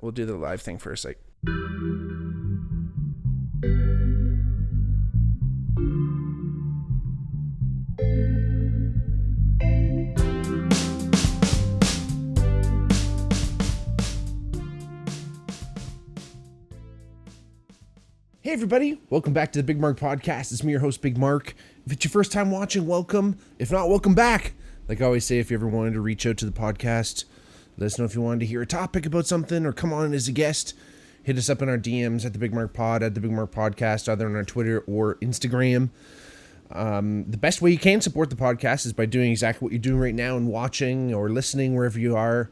we'll do the live thing first. Like, hey everybody, welcome back to the Bigmark podcast. It's me, your host, Bigmark. If it's your first time watching, welcome. If not, welcome back. Like I always say, if you ever wanted to reach out to the podcast, let us know if you wanted to hear a topic about something or come on as a guest. Hit us up in our DMs at the Bigmark Pod, at the Bigmark Podcast, either on our Twitter or Instagram. The best way you can support the podcast is by doing exactly what you're doing right now and watching or listening wherever you are.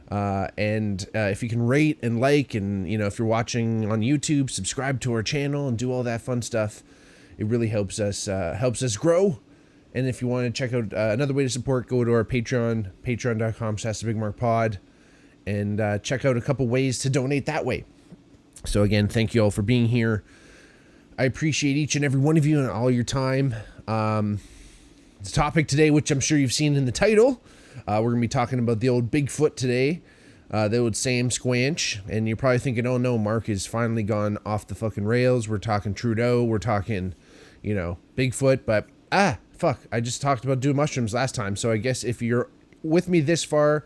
And if you can rate and like, and if you're watching on YouTube, subscribe to our channel and do all that fun stuff. It really helps us grow. And if you want to check out another way to support, go to our Patreon, patreon.com/thebigmarkpod, and check out a couple ways to donate that way. So again, thank you all for being here. I appreciate each and every one of you and all your time. The topic today, which I'm sure you've seen in the title, we're going to be talking about the old Bigfoot today, the old Sam Squanch. And you're probably thinking, oh no, Mark has finally gone off the fucking rails. We're talking Trudeau. We're talking, Bigfoot. But, fuck, I just talked about doing mushrooms last time. So I guess if you're with me this far,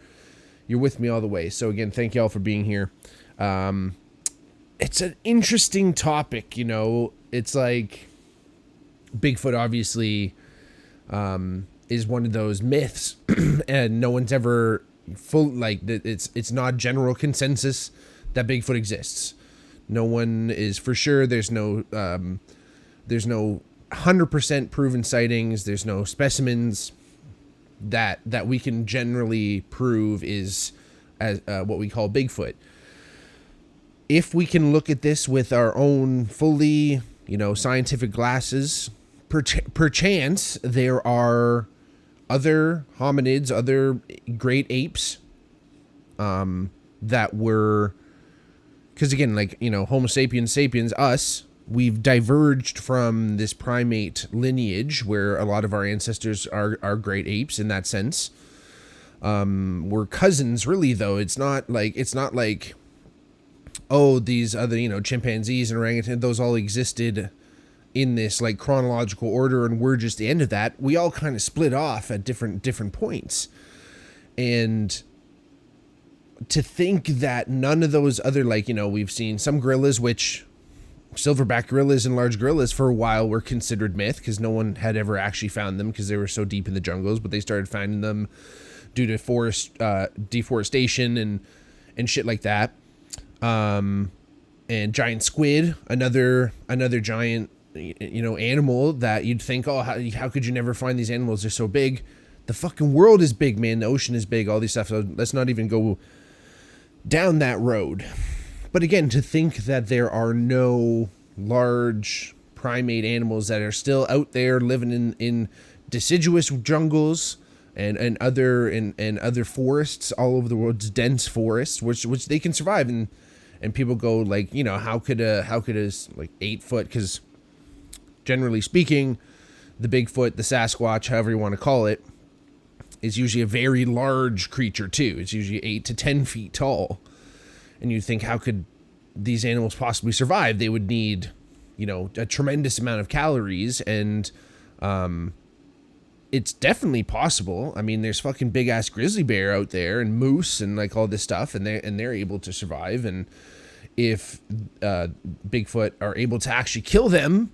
you're with me all the way. So again, thank you all for being here. It's an interesting topic, It's like Bigfoot obviously is one of those myths, and no one's ever it's not general consensus that Bigfoot exists. No one is for sure. There's no 100% proven sightings. There's no specimens that we can generally prove is as what we call Bigfoot. If we can look at this with our own fully, scientific glasses, perchance there are other hominids, other great apes, that were, because again, Homo sapiens sapiens, us, we've diverged from this primate lineage where a lot of our ancestors are great apes in that sense. We're cousins, really, though. It's not like, oh, these other, chimpanzees and orangutan, those all existed in this chronological order, and we're just the end of that. We all kind of split off at different points. And to think that none of those other, we've seen some gorillas, which silverback gorillas and large gorillas for a while were considered myth because no one had ever actually found them because they were so deep in the jungles, but they started finding them due to forest deforestation and shit like that. And giant squid, another giant, animal that you'd think, oh, how could you never find these animals? They're so big. The fucking world is big, man. The ocean is big, all these stuff. So let's not even go down that road. But again, to think that there are no large primate animals that are still out there living in deciduous jungles and other forests all over the world, dense forests, which they can survive. And people go how could a 8 foot, because generally speaking, the Bigfoot, the Sasquatch, however you want to call it, is usually a very large creature too. It's usually 8 to 10 feet tall. And you think, how could these animals possibly survive? They would need, a tremendous amount of calories, and it's definitely possible. I mean, there's fucking big ass grizzly bear out there and moose and all this stuff, and they're able to survive. And if Bigfoot are able to actually kill them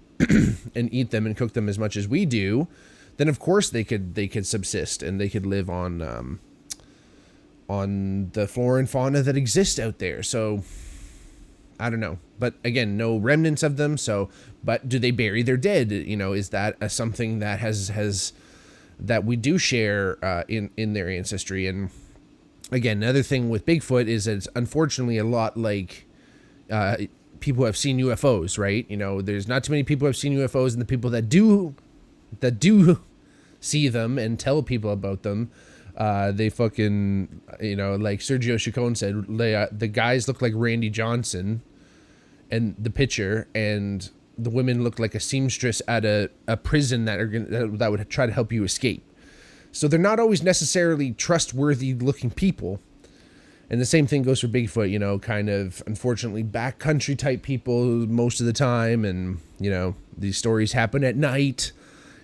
and eat them and cook them as much as we do, then of course they could subsist and they could live on the flora and fauna that exists out there. So I don't know, but again, no remnants of them. So, but do they bury their dead? Is that something that has that we do share in their ancestry? And again, another thing with Bigfoot is that it's unfortunately a lot like people have seen UFOs, right? There's not too many people who have seen UFOs, and the people that do see them and tell people about them, they fucking, like Sergio Chacon said, the guys look like Randy Johnson and the picture, and the women look like a seamstress at a prison that would try to help you escape. So they're not always necessarily trustworthy looking people. And the same thing goes for Bigfoot, you know, kind of unfortunately backcountry type people most of the time. And, you know, these stories happen at night.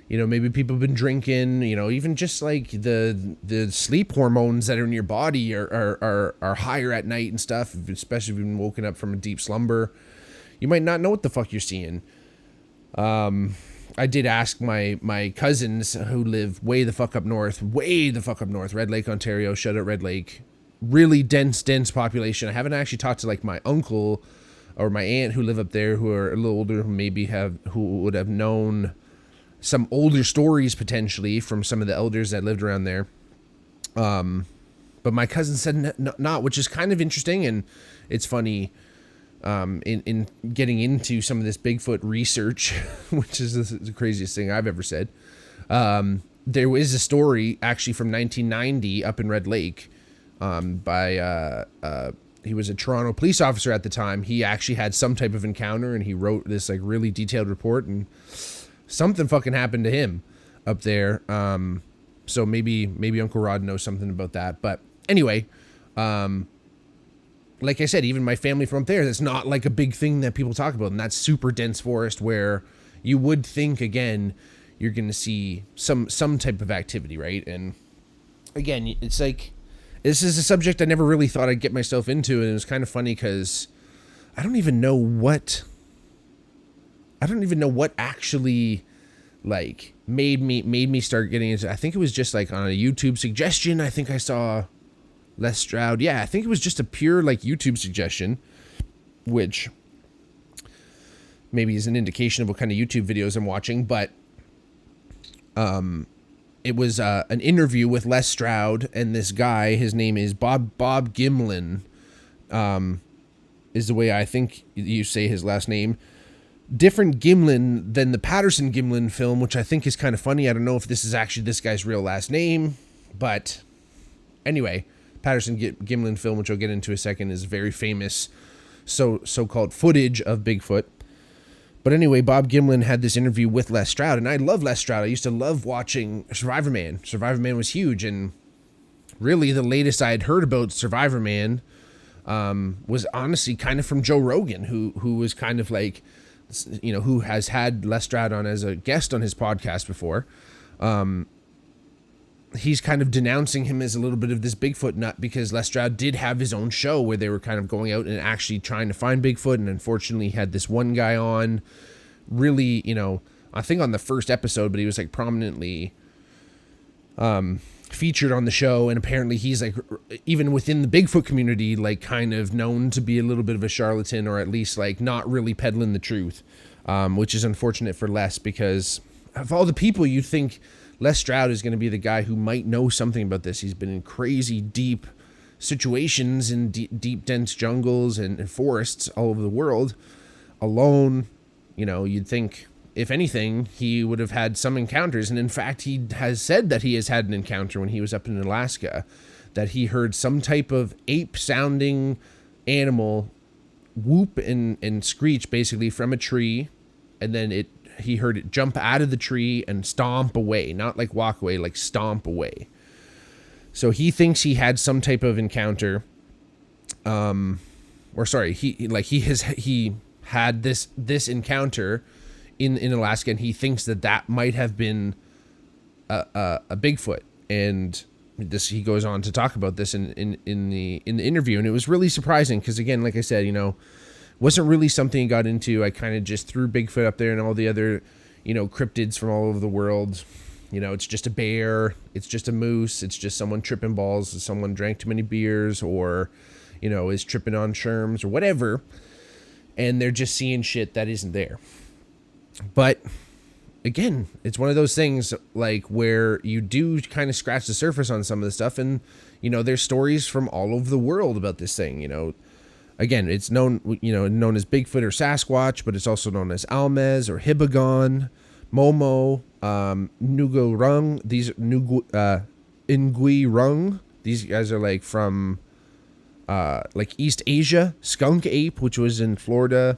You know, maybe people have been drinking, you know, even just like the sleep hormones that are in your body are higher at night and stuff, especially if you've been woken up from a deep slumber. You might not know what the fuck you're seeing. I did ask my cousins who live way the fuck up north, Red Lake, Ontario, shout out Red Lake. Really dense population. I haven't actually talked to like my uncle or my aunt who live up there, who are a little older, who would have known some older stories potentially from some of the elders that lived around there. But my cousin said not, which is kind of interesting. And it's funny, in getting into some of this Bigfoot research, which is the craziest thing I've ever said. There is a story actually from 1990 up in Red Lake, he was a Toronto police officer at the time. He actually had some type of encounter, and he wrote this like really detailed report, and something fucking happened to him up there. So maybe Uncle Rod knows something about that. But anyway, like I said, even my family from up there, that's not like a big thing that people talk about. And that's super dense forest where you would think, again, you're going to see some type of activity, right? And again, it's like, this is a subject I never really thought I'd get myself into. And it was kind of funny because I don't even know what actually like made me start getting into. I think it was just like on a YouTube suggestion. I think I saw Les Stroud. Yeah, I think it was just a pure like YouTube suggestion, which maybe is an indication of what kind of YouTube videos I'm watching. But it was an interview with Les Stroud and this guy. His name is Bob Gimlin, is the way I think you say his last name. Different Gimlin than the Patterson Gimlin film, which I think is kind of funny. I don't know if this is actually this guy's real last name, but anyway, Patterson Gimlin film, which I'll get into in a second, is very famous so-called footage of Bigfoot. But anyway, Bob Gimlin had this interview with Les Stroud, and I love Les Stroud. I used to love watching Survivor Man. Survivor Man was huge, and really the latest I had heard about Survivor Man was honestly kind of from Joe Rogan, who was kind of like, you know, who has had Les Stroud on as a guest on his podcast before. He's kind of denouncing him as a little bit of this Bigfoot nut, because Les Stroud did have his own show where they were kind of going out and actually trying to find Bigfoot. And unfortunately had this one guy on, really, you know, I think on the first episode, but he was like prominently featured on the show. And apparently he's like, even within the Bigfoot community, like kind of known to be a little bit of a charlatan, or at least like not really peddling the truth, which is unfortunate for Les, because of all the people you think Les Stroud is going to be the guy who might know something about this. He's been in crazy deep situations in deep dense jungles and forests all over the world alone. You know, you'd think, if anything, he would have had some encounters. And in fact, he has said that he has had an encounter when he was up in Alaska, that he heard some type of ape sounding animal whoop and screech basically from a tree. And then he heard it jump out of the tree and stomp away, not like walk away, like stomp away. So he thinks he had some type of encounter. He had this encounter in Alaska, and he thinks that might have been a Bigfoot. And he goes on to talk about this in the interview, and it was really surprising because, again, like I said, you know, wasn't really something I got into. I kind of just threw Bigfoot up there and all the other, you know, cryptids from all over the world. You know, it's just a bear, it's just a moose, it's just someone tripping balls, someone drank too many beers, or, you know, is tripping on sherms or whatever. And they're just seeing shit that isn't there. But again, it's one of those things like where you do kind of scratch the surface on some of the stuff, and, you know, there's stories from all over the world about this thing, you know. Again, it's known as Bigfoot or Sasquatch, but it's also known as Almez or Hibagon, Momo, Nugurung. Nguirung. These guys are like from like East Asia. Skunk ape, which was in Florida.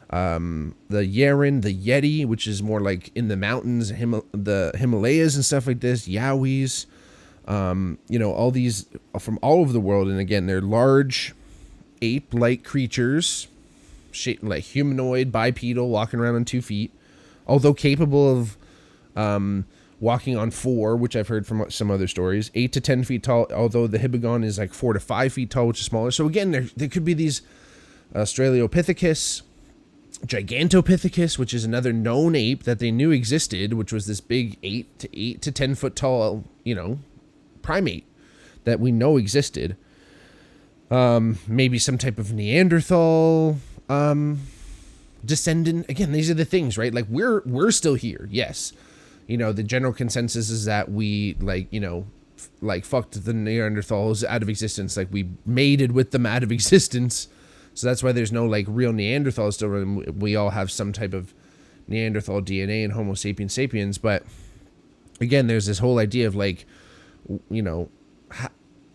The Yeren, the Yeti, which is more like in the mountains, the Himalayas and stuff like this. Yowies. All these from all over the world. And again, they're large ape-like creatures, shaped like humanoid, bipedal, walking around on 2 feet, although capable of walking on 4, which I've heard from some other stories, 8 to 10 feet tall, although the hibagon is like 4 to 5 feet tall, which is smaller. So again, there could be these Australopithecus, Gigantopithecus, which is another known ape that they knew existed, which was this big 8 to 10 foot tall, primate that we know existed. Maybe some type of Neanderthal descendant. Again, these are the things, right? Like we're still here. Yes. The general consensus is that we fucked the Neanderthals out of existence. Like we mated with them out of existence. So that's why there's no like real Neanderthals still. We all have some type of Neanderthal DNA and Homo sapiens sapiens. But again, there's this whole idea of like,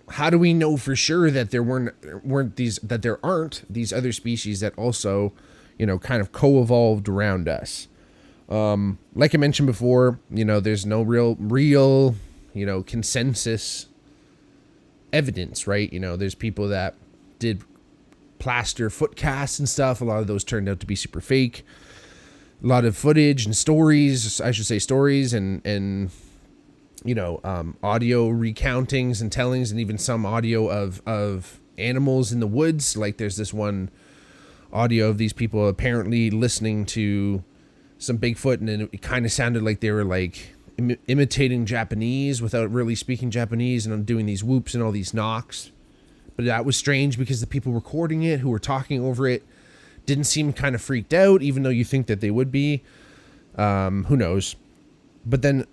how do we know for sure that there aren't these other species that also, kind of co-evolved around us? Like I mentioned before, there's no real, consensus evidence, right? There's people that did plaster foot casts and stuff. A lot of those turned out to be super fake. A lot of footage and stories, and audio recountings and tellings, and even some audio of animals in the woods. Like there's this one audio of these people apparently listening to some Bigfoot, and it kind of sounded like they were like imitating Japanese without really speaking Japanese, and doing these whoops and all these knocks. But that was strange because the people recording it, who were talking over it, didn't seem kind of freaked out, even though you think that they would be. Who knows? But then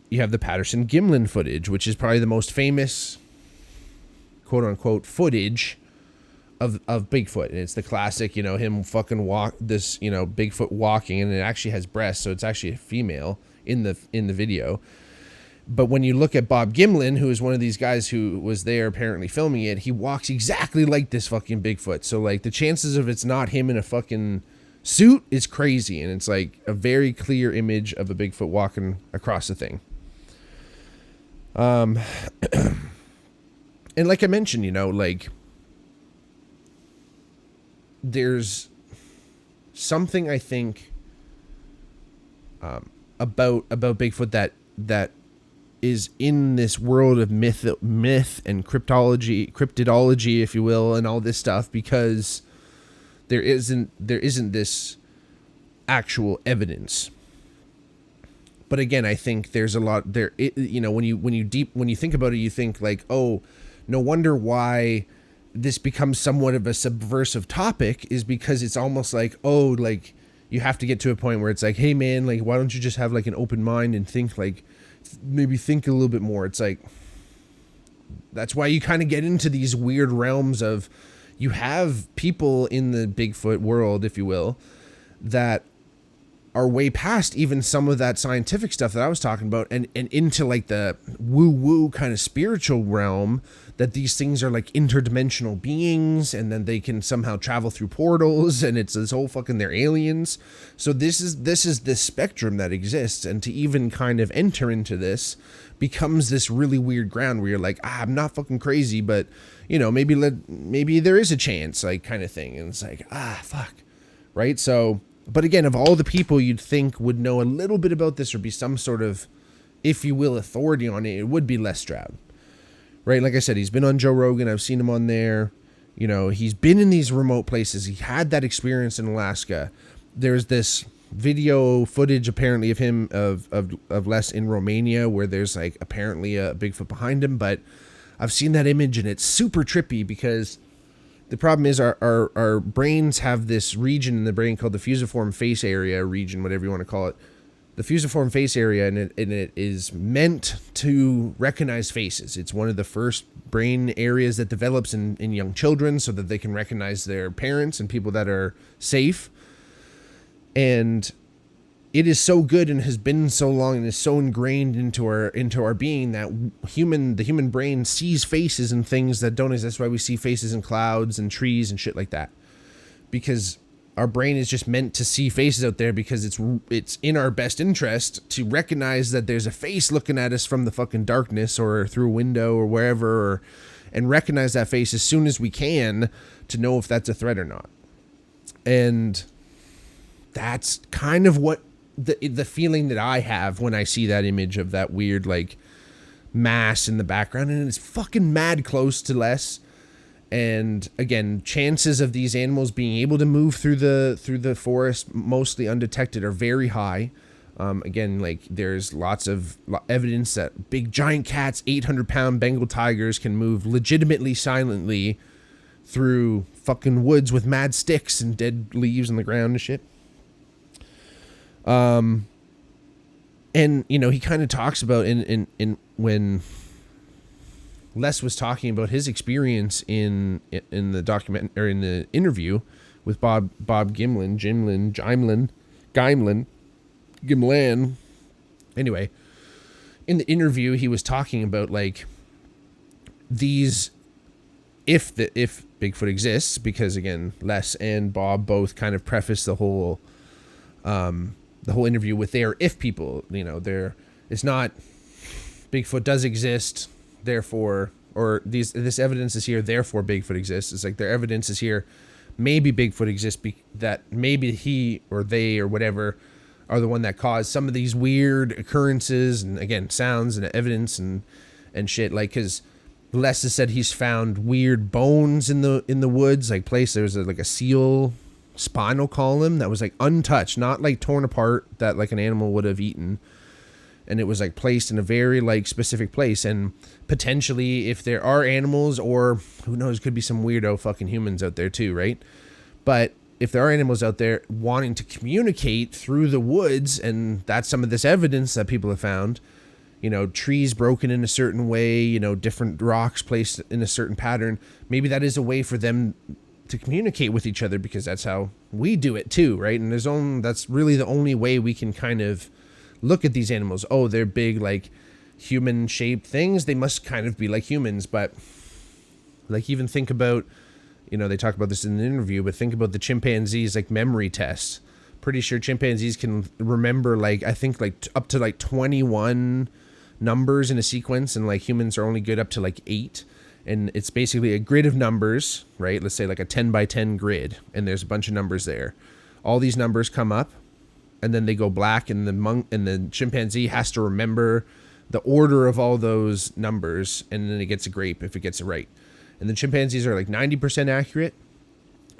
you have the Patterson-Gimlin footage, which is probably the most famous, quote-unquote, footage of Bigfoot. And it's the classic, him fucking Bigfoot walking, and it actually has breasts, so it's actually a female in the video. But when you look at Bob Gimlin, who is one of these guys who was there apparently filming it, he walks exactly like this fucking Bigfoot. So like the chances of it's not him in a fucking suit is crazy. And it's like a very clear image of a Bigfoot walking across the thing. And like I mentioned, like there's something I think about Bigfoot that is in this world of myth and cryptidology, if you will, and all this stuff, because there isn't this actual evidence. But again, I think there's a lot there. When you think about it, you think like, oh, no wonder why this becomes somewhat of a subversive topic, is because it's almost like, oh, like you have to get to a point where it's like, hey man, like why don't you just have like an open mind and think a little bit more. It's like, that's why you kind of get into these weird realms of, you have people in the Bigfoot world, if you will, that are way past even some of that scientific stuff that I was talking about, and into like the woo kind of spiritual realm, that these things are like interdimensional beings, and then they can somehow travel through portals, and it's this whole fucking, they're aliens. So this is this spectrum that exists, and to even kind of enter into this becomes this really weird ground where you're like, I'm not fucking crazy, but maybe there is a chance, like kind of thing. And it's like, fuck, right? So, but again, of all the people you'd think would know a little bit about this or be some sort of, if you will, authority on it, it would be Les Stroud. Right, like I said, he's been on Joe Rogan. I've seen him on there. He's been in these remote places. He had that experience in Alaska. There's this video footage apparently of him of Les in Romania, where there's like apparently a Bigfoot behind him. But I've seen that image, and it's super trippy, because the problem is our brains have this region in the brain called the fusiform face area region, whatever you want to call it. The fusiform face area, and it is meant to recognize faces. It's one of the first brain areas that develops in young children, so that they can recognize their parents and people that are safe. And it is so good, and has been so long, and is so ingrained into our being, that the human brain sees faces and things that don't exist. That's why we see faces in clouds and trees and shit like that, because our brain is just meant to see faces out there because it's in our best interest to recognize that there's a face looking at us from the fucking darkness or through a window or wherever, and recognize that face as soon as we can to know if that's a threat or not. And that's kind of what the feeling that I have when I see that image of that weird like mass in the background, and it's fucking mad close to less. And again, chances of these animals being able to move through the forest mostly undetected are very high. Again, like there's lots of evidence that big giant cats, 800-pound Bengal tigers can move legitimately silently through fucking woods with mad sticks and dead leaves on the ground and shit. And you know, he kind of talks about in when Les was talking about his experience in the document or in the interview with Bob Gimlan. Anyway, in the interview, he was talking about like these, if Bigfoot exists, because again, Les and Bob both kind of preface the whole interview with their if people, you know, it's not Bigfoot does exist, therefore, or this evidence is here, therefore Bigfoot exists. It's like their evidence is here, maybe Bigfoot exists, that maybe he or they or whatever are the one that caused some of these weird occurrences and again sounds and evidence and shit. Like, because Les has said he's found weird bones in the woods, like there's like a seal spinal column that was like untouched, not like torn apart, that like an animal would have eaten, and it was like placed in a very like specific place. And potentially, if there are animals, or who knows, could be some weirdo fucking humans out there too, right? But if there are animals out there wanting to communicate through the woods, and that's some of this evidence that people have found, you know, trees broken in a certain way, you know, different rocks placed in a certain pattern, maybe that is a way for them to communicate with each other, because that's how we do it too, right? And that's really the only way we can kind of look at these animals. Oh, they're big, like human shaped things, they must kind of be like humans. But like, even think about, you know, they talk about this in the interview, but think about the chimpanzees, like memory tests. Pretty sure chimpanzees can remember, like, I think like up to like 21 numbers in a sequence, and like humans are only good up to like 8. And it's basically a grid of numbers, right? Let's say like a 10 by 10 grid, and there's a bunch of numbers there. All these numbers come up, and then they go black, and the chimpanzee has to remember the order of all those numbers, and then it gets a grape if it gets it right. And the chimpanzees are like 90% accurate,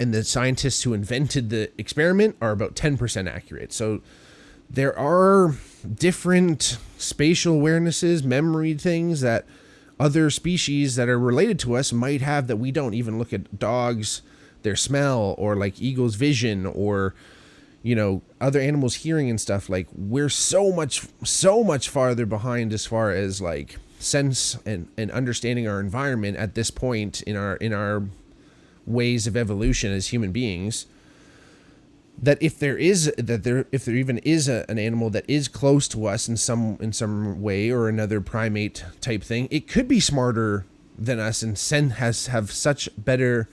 and the scientists who invented the experiment are about 10% accurate. So there are different spatial awarenesses, memory things that other species that are related to us might have that we don't. Even look at dogs, their smell, or like eagles' vision, or, you know, other animals' hearing and stuff. Like, we're so much farther behind as far as like sense and understanding our environment at this point in our ways of evolution as human beings, that if there even is an animal that is close to us in some way, or another primate type thing, it could be smarter than us and have such better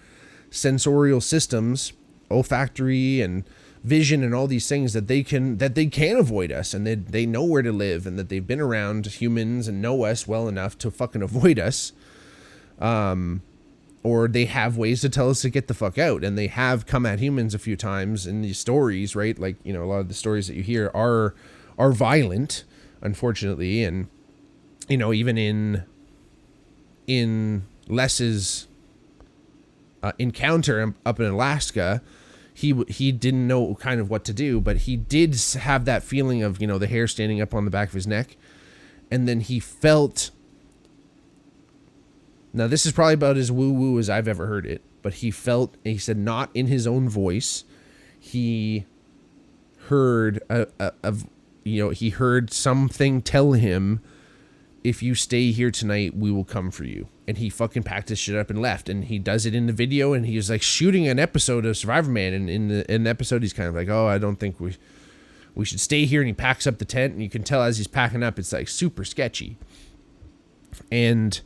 sensorial systems, olfactory and vision and all these things, that they can avoid us, and they know where to live, and that they've been around humans and know us well enough to fucking avoid us. Or they have ways to tell us to get the fuck out, and they have come at humans a few times in these stories, right? Like, you know, a lot of the stories that you hear are violent, unfortunately. And, you know, even in Les's encounter up in Alaska, he didn't know kind of what to do, but he did have that feeling of, you know, the hair standing up on the back of his neck, and then he felt. Now, this is probably about as woo-woo as I've ever heard it, but he said not in his own voice, he heard he heard something tell him, if you stay here tonight, we will come for you. And he fucking packed his shit up and left. And he does it in the video, and he was like shooting an episode of Survivor Man. And in the episode, he's kind of like, oh, I don't think we should stay here. And he packs up the tent, and you can tell as he's packing up, it's like super sketchy. And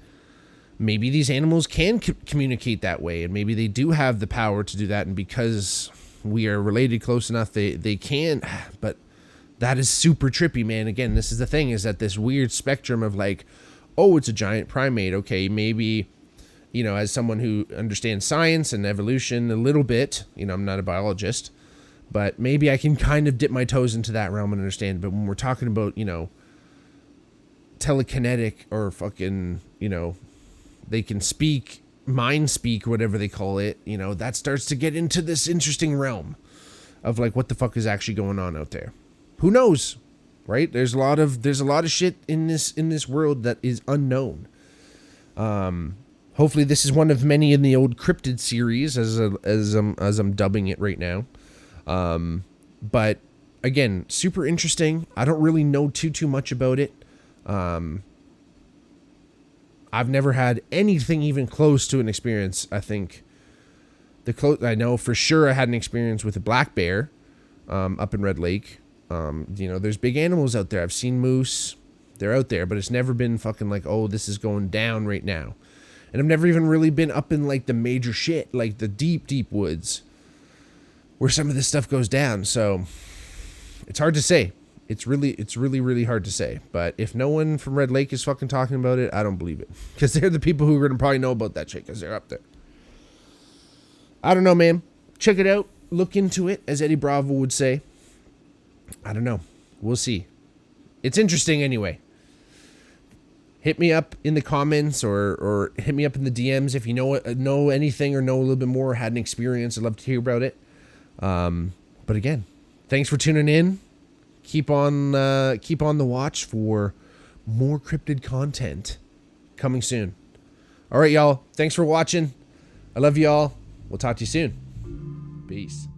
maybe these animals can communicate that way, and maybe they do have the power to do that. And because we are related close enough. They can, but that is super trippy, man. Again, this is the thing, is that this weird spectrum of like, oh, it's a giant primate. Okay, maybe, you know, as someone who understands science and evolution a little bit, you know, I'm not a biologist, but maybe I can kind of dip my toes into that realm and understand. But when we're talking about, you know, telekinetic or fucking, you know, they can speak, mind speak, whatever they call it, you know, that starts to get into this interesting realm of like, what the fuck is actually going on out there? Who knows, right? There's a lot of shit in this world that is unknown. Hopefully this is one of many in the old cryptid series, as I'm dubbing it right now. But again, super interesting. I don't really know too much about it. I've never had anything even close to an experience. I think I know for sure I had an experience with a black bear, up in Red Lake. You know, there's big animals out there. I've seen moose. They're out there, but it's never been fucking like, oh, this is going down right now. And I've never even really been up in like the major shit, like the deep woods where some of this stuff goes down. So it's hard to say. It's really hard to say. But if no one from Red Lake is fucking talking about it, I don't believe it. Because they're the people who are going to probably know about that shit because they're up there. I don't know, man. Check it out. Look into it, as Eddie Bravo would say. I don't know. We'll see. It's interesting anyway. Hit me up in the comments or hit me up in the DMs if you know anything or know a little bit more, had an experience. I'd love to hear about it. But again, thanks for tuning in. Keep on the watch for more cryptid content coming soon. All right, y'all. Thanks for watching. I love y'all. We'll talk to you soon. Peace.